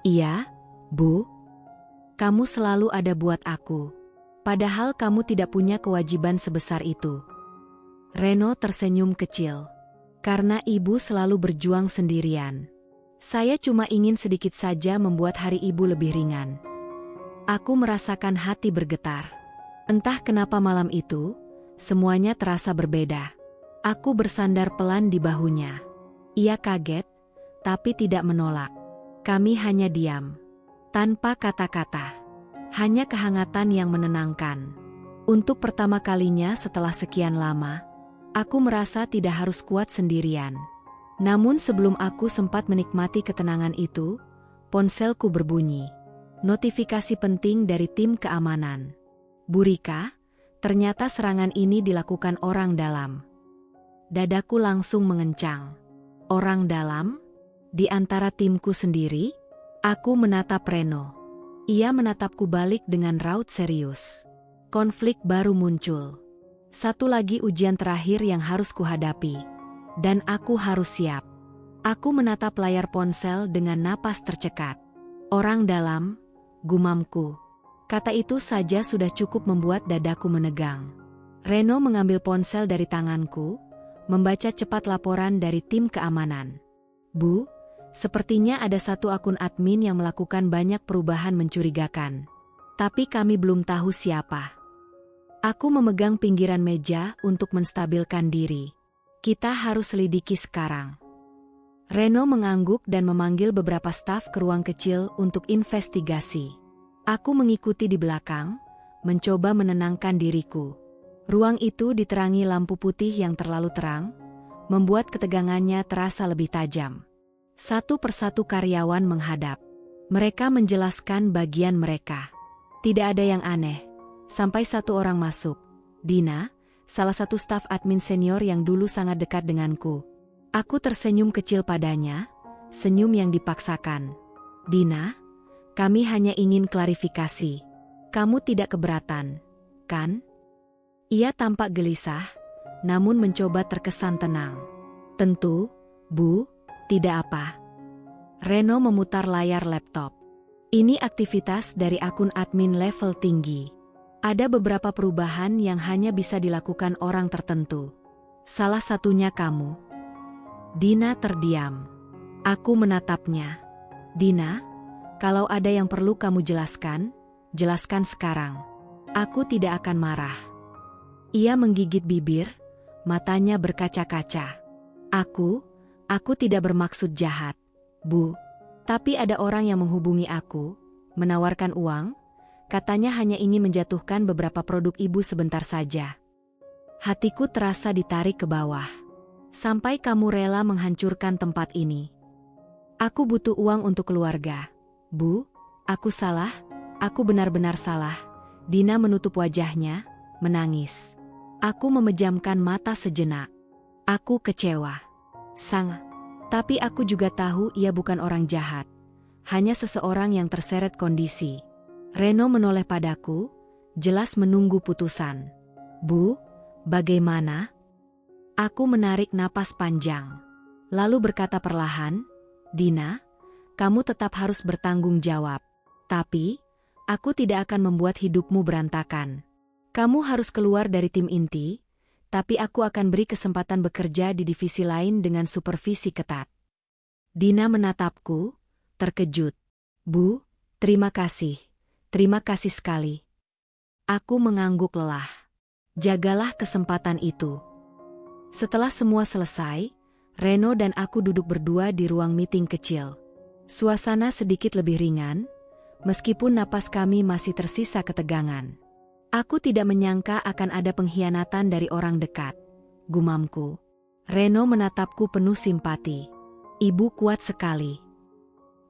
Iya, Bu. Kamu selalu ada buat aku. Padahal kamu tidak punya kewajiban sebesar itu. Reno tersenyum kecil. Karena ibu selalu berjuang sendirian. Saya cuma ingin sedikit saja membuat hari ibu lebih ringan. Aku merasakan hati bergetar. Entah kenapa malam itu, semuanya terasa berbeda. Aku bersandar pelan di bahunya. Ia kaget, tapi tidak menolak. Kami hanya diam. Tanpa kata-kata. Hanya kehangatan yang menenangkan. Untuk pertama kalinya setelah sekian lama, aku merasa tidak harus kuat sendirian. Namun sebelum aku sempat menikmati ketenangan itu, ponselku berbunyi. Notifikasi penting dari tim keamanan. Bu Rika, ternyata serangan ini dilakukan orang dalam. Dadaku langsung mengencang. Orang dalam? Di antara timku sendiri? Aku menatap Reno. Ia menatapku balik dengan raut serius. Konflik baru muncul. Satu lagi ujian terakhir yang harus kuhadapi. Dan aku harus siap. Aku menatap layar ponsel dengan napas tercekat. Orang dalam, gumamku. Kata itu saja sudah cukup membuat dadaku menegang. Reno mengambil ponsel dari tanganku, membaca cepat laporan dari tim keamanan. Bu, sepertinya ada satu akun admin yang melakukan banyak perubahan mencurigakan. Tapi kami belum tahu siapa. Aku memegang pinggiran meja untuk menstabilkan diri. Kita harus selidiki sekarang. Reno mengangguk dan memanggil beberapa staf ke ruang kecil untuk investigasi. Aku mengikuti di belakang, mencoba menenangkan diriku. Ruang itu diterangi lampu putih yang terlalu terang, membuat ketegangannya terasa lebih tajam. Satu persatu karyawan menghadap. Mereka menjelaskan bagian mereka. Tidak ada yang aneh, sampai satu orang masuk. Dina, salah satu staf admin senior yang dulu sangat dekat denganku. Aku tersenyum kecil padanya, senyum yang dipaksakan. Dina, kami hanya ingin klarifikasi. Kamu tidak keberatan, kan? Ia tampak gelisah, namun mencoba terkesan tenang. Tentu, Bu, tidak apa. Reno memutar layar laptop. Ini aktivitas dari akun admin level tinggi. Ada beberapa perubahan yang hanya bisa dilakukan orang tertentu. Salah satunya kamu. Dina terdiam. Aku menatapnya. Dina, kalau ada yang perlu kamu jelaskan, jelaskan sekarang. Aku tidak akan marah. Ia menggigit bibir, matanya berkaca-kaca. Aku tidak bermaksud jahat, Bu. Tapi ada orang yang menghubungi aku, menawarkan uang, katanya hanya ingin menjatuhkan beberapa produk ibu sebentar saja. Hatiku terasa ditarik ke bawah. Sampai kamu rela menghancurkan tempat ini. Aku butuh uang untuk keluarga. Bu, aku salah, aku benar-benar salah. Dina menutup wajahnya, menangis. Aku memejamkan mata sejenak. Aku kecewa. Tapi aku juga tahu ia bukan orang jahat. Hanya seseorang yang terseret kondisi. Reno menoleh padaku, jelas menunggu putusan. Bu, bagaimana? Aku menarik napas panjang. Lalu berkata perlahan, Dina, kamu tetap harus bertanggung jawab. Tapi, aku tidak akan membuat hidupmu berantakan. Kamu harus keluar dari tim inti, tapi aku akan beri kesempatan bekerja di divisi lain dengan supervisi ketat. Dina menatapku, terkejut. Bu, terima kasih sekali. Aku mengangguk lelah. Jagalah kesempatan itu. Setelah semua selesai, Reno dan aku duduk berdua di ruang meeting kecil. Suasana sedikit lebih ringan, meskipun napas kami masih tersisa ketegangan. Aku tidak menyangka akan ada pengkhianatan dari orang dekat, gumamku. Reno menatapku penuh simpati. Ibu kuat sekali.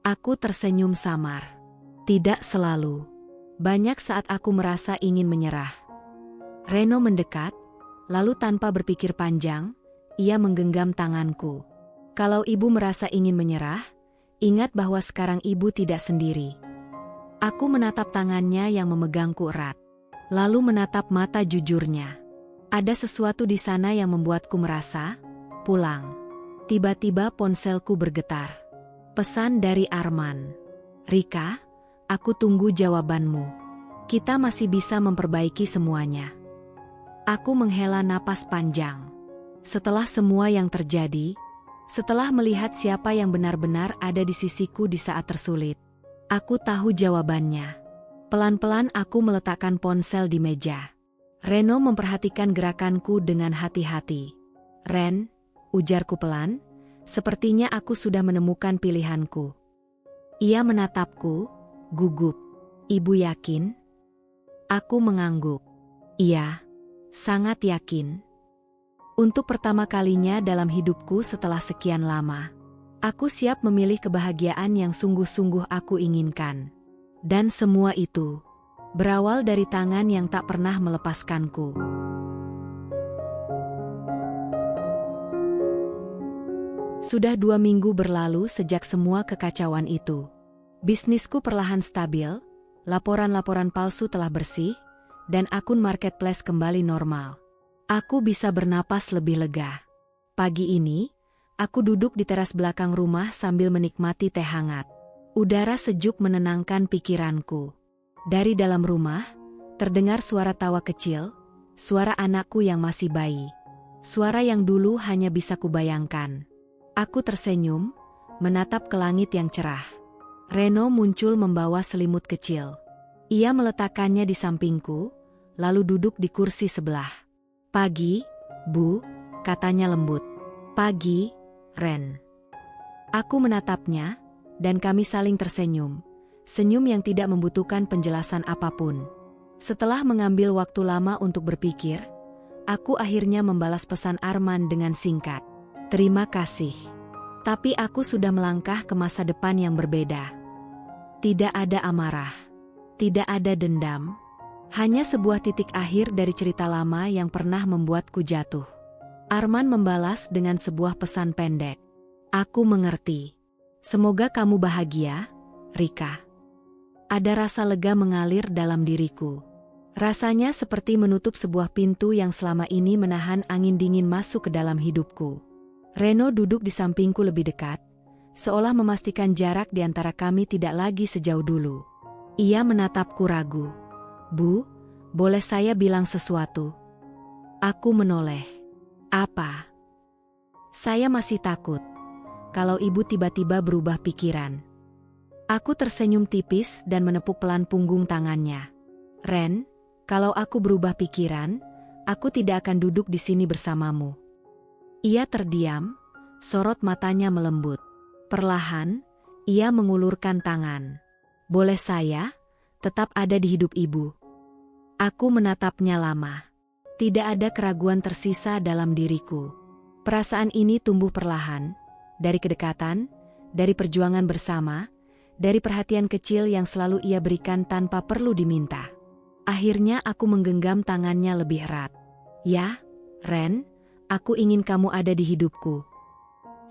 Aku tersenyum samar. Tidak selalu. Banyak saat aku merasa ingin menyerah. Reno mendekat, lalu tanpa berpikir panjang, ia menggenggam tanganku. Kalau ibu merasa ingin menyerah, ingat bahwa sekarang ibu tidak sendiri. Aku menatap tangannya yang memegangku erat. Lalu menatap mata jujurnya. Ada sesuatu di sana yang membuatku merasa pulang. Tiba-tiba ponselku bergetar. Pesan dari Arman. Rika, aku tunggu jawabanmu. Kita masih bisa memperbaiki semuanya. Aku menghela napas panjang. Setelah semua yang terjadi, setelah melihat siapa yang benar-benar ada di sisiku di saat tersulit, aku tahu jawabannya. Pelan-pelan aku meletakkan ponsel di meja. Reno memperhatikan gerakanku dengan hati-hati. Ren, ujarku pelan, sepertinya aku sudah menemukan pilihanku. Ia menatapku, gugup. Ibu yakin? Aku mengangguk. Iya. Sangat yakin. Untuk pertama kalinya dalam hidupku setelah sekian lama, aku siap memilih kebahagiaan yang sungguh-sungguh aku inginkan. Dan semua itu berawal dari tangan yang tak pernah melepaskanku. Sudah 2 minggu berlalu sejak semua kekacauan itu. Bisnisku perlahan stabil, laporan-laporan palsu telah bersih, dan akun marketplace kembali normal. Aku bisa bernapas lebih lega. Pagi ini, aku duduk di teras belakang rumah sambil menikmati teh hangat. Udara sejuk menenangkan pikiranku. Dari dalam rumah, terdengar suara tawa kecil, suara anakku yang masih bayi. Suara yang dulu hanya bisa kubayangkan. Aku tersenyum, menatap ke langit yang cerah. Reno muncul membawa selimut kecil. Ia meletakkannya di sampingku, lalu duduk di kursi sebelah. Pagi, Bu, katanya lembut. Pagi, Ren. Aku menatapnya, dan kami saling tersenyum. Senyum yang tidak membutuhkan penjelasan apapun. Setelah mengambil waktu lama untuk berpikir, aku akhirnya membalas pesan Arman dengan singkat. Terima kasih. Tapi aku sudah melangkah ke masa depan yang berbeda. Tidak ada amarah. Tidak ada dendam, hanya sebuah titik akhir dari cerita lama yang pernah membuatku jatuh. Arman membalas dengan sebuah pesan pendek. Aku mengerti. Semoga kamu bahagia, Rika. Ada rasa lega mengalir dalam diriku. Rasanya seperti menutup sebuah pintu yang selama ini menahan angin dingin masuk ke dalam hidupku. Reno duduk di sampingku lebih dekat, seolah memastikan jarak di antara kami tidak lagi sejauh dulu. Ia menatapku ragu. Bu, boleh saya bilang sesuatu? Aku menoleh. Apa? Saya masih takut. Kalau ibu tiba-tiba berubah pikiran. Aku tersenyum tipis dan menepuk pelan punggung tangannya. Ren, kalau aku berubah pikiran, aku tidak akan duduk di sini bersamamu. Ia terdiam, sorot matanya melembut. Perlahan, ia mengulurkan tangan. Boleh saya tetap ada di hidup ibu? Aku menatapnya lama. Tidak ada keraguan tersisa dalam diriku. Perasaan ini tumbuh perlahan, dari kedekatan, dari perjuangan bersama, dari perhatian kecil yang selalu ia berikan tanpa perlu diminta. Akhirnya aku menggenggam tangannya lebih erat. "Ya, Ren, aku ingin kamu ada di hidupku."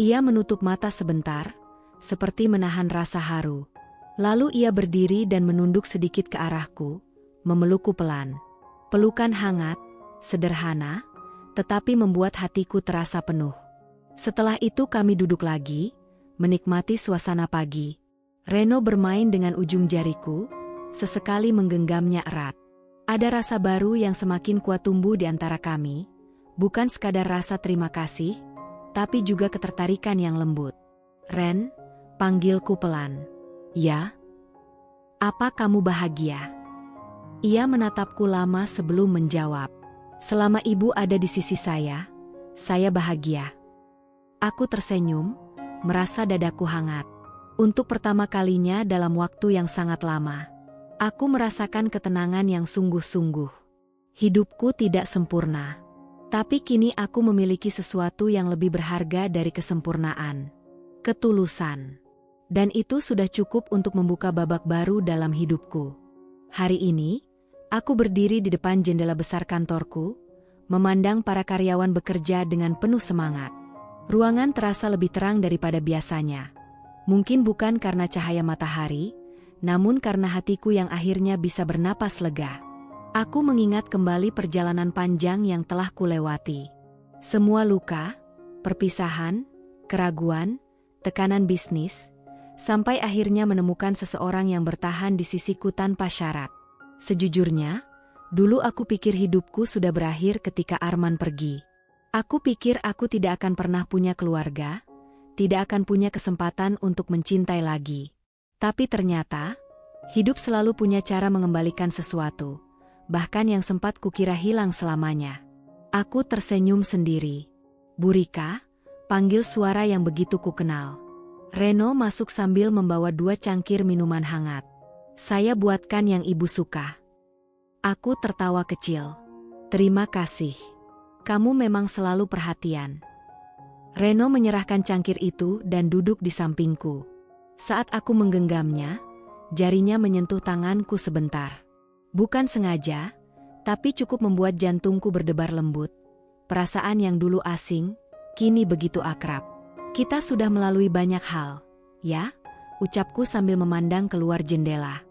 Ia menutup mata sebentar, seperti menahan rasa haru. Lalu ia berdiri dan menunduk sedikit ke arahku, memelukku pelan. Pelukan hangat, sederhana, tetapi membuat hatiku terasa penuh. Setelah itu kami duduk lagi, menikmati suasana pagi. Reno bermain dengan ujung jariku, sesekali menggenggamnya erat. Ada rasa baru yang semakin kuat tumbuh di antara kami, bukan sekadar rasa terima kasih, tapi juga ketertarikan yang lembut. "Ren," panggilku pelan. "Ya? Apa kamu bahagia?" Ia menatapku lama sebelum menjawab. "Selama ibu ada di sisi saya bahagia." Aku tersenyum, merasa dadaku hangat. Untuk pertama kalinya dalam waktu yang sangat lama, aku merasakan ketenangan yang sungguh-sungguh. Hidupku tidak sempurna, tapi kini aku memiliki sesuatu yang lebih berharga dari kesempurnaan. Ketulusan. Dan itu sudah cukup untuk membuka babak baru dalam hidupku. Hari ini, aku berdiri di depan jendela besar kantorku, memandang para karyawan bekerja dengan penuh semangat. Ruangan terasa lebih terang daripada biasanya. Mungkin bukan karena cahaya matahari, namun karena hatiku yang akhirnya bisa bernapas lega. Aku mengingat kembali perjalanan panjang yang telah kulewati. Semua luka, perpisahan, keraguan, tekanan bisnis, sampai akhirnya menemukan seseorang yang bertahan di sisiku tanpa syarat. Sejujurnya, dulu aku pikir hidupku sudah berakhir ketika Arman pergi. Aku pikir aku tidak akan pernah punya keluarga, tidak akan punya kesempatan untuk mencintai lagi. Tapi ternyata, hidup selalu punya cara mengembalikan sesuatu, bahkan yang sempat kukira hilang selamanya. Aku tersenyum sendiri. "Bu Rika," panggil suara yang begitu kukenal. Reno masuk sambil membawa 2 cangkir minuman hangat. "Saya buatkan yang ibu suka." Aku tertawa kecil. "Terima kasih. Kamu memang selalu perhatian." Reno menyerahkan cangkir itu dan duduk di sampingku. Saat aku menggenggamnya, jarinya menyentuh tanganku sebentar. Bukan sengaja, tapi cukup membuat jantungku berdebar lembut. Perasaan yang dulu asing, kini begitu akrab. "Kita sudah melalui banyak hal, ya?" ucapku sambil memandang keluar jendela.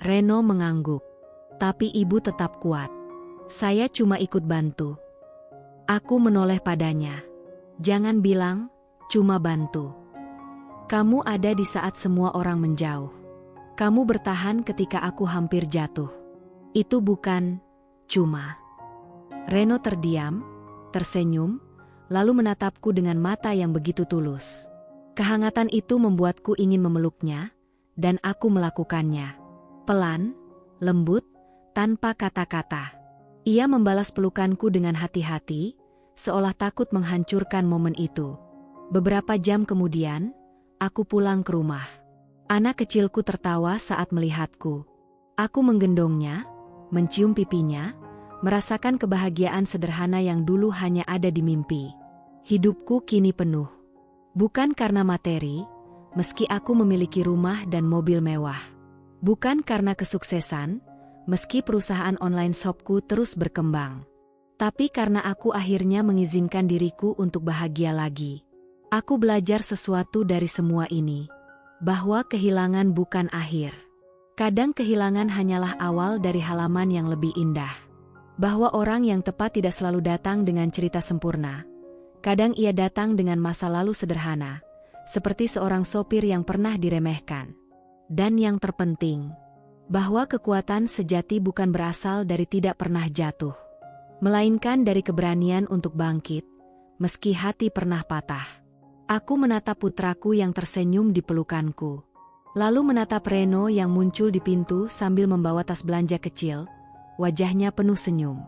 Reno mengangguk. "Tapi ibu tetap kuat." "Saya cuma ikut bantu." Aku menoleh padanya. "Jangan bilang, cuma bantu. Kamu ada di saat semua orang menjauh. Kamu bertahan ketika aku hampir jatuh. Itu bukan cuma." Reno terdiam, tersenyum, lalu menatapku dengan mata yang begitu tulus. Kehangatan itu membuatku ingin memeluknya, dan aku melakukannya. Pelan, lembut, tanpa kata-kata. Ia membalas pelukanku dengan hati-hati, seolah takut menghancurkan momen itu. Beberapa jam kemudian, aku pulang ke rumah. Anak kecilku tertawa saat melihatku. Aku menggendongnya, mencium pipinya, merasakan kebahagiaan sederhana yang dulu hanya ada di mimpi. Hidupku kini penuh. Bukan karena materi, meski aku memiliki rumah dan mobil mewah. Bukan karena kesuksesan, meski perusahaan online shopku terus berkembang. Tapi karena aku akhirnya mengizinkan diriku untuk bahagia lagi. Aku belajar sesuatu dari semua ini. Bahwa kehilangan bukan akhir. Kadang kehilangan hanyalah awal dari halaman yang lebih indah. Bahwa orang yang tepat tidak selalu datang dengan cerita sempurna. Kadang ia datang dengan masa lalu sederhana, seperti seorang sopir yang pernah diremehkan. Dan yang terpenting, bahwa kekuatan sejati bukan berasal dari tidak pernah jatuh, melainkan dari keberanian untuk bangkit, meski hati pernah patah. Aku menatap putraku yang tersenyum di pelukanku. Lalu menatap Reno yang muncul di pintu sambil membawa tas belanja kecil, wajahnya penuh senyum.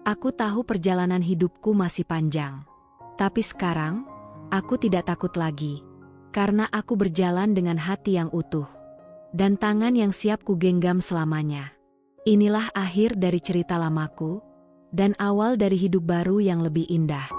Aku tahu perjalanan hidupku masih panjang. Tapi sekarang, aku tidak takut lagi. Karena aku berjalan dengan hati yang utuh. Dan tangan yang siap kugenggam selamanya. Inilah akhir dari cerita lamaku, dan awal dari hidup baru yang lebih indah.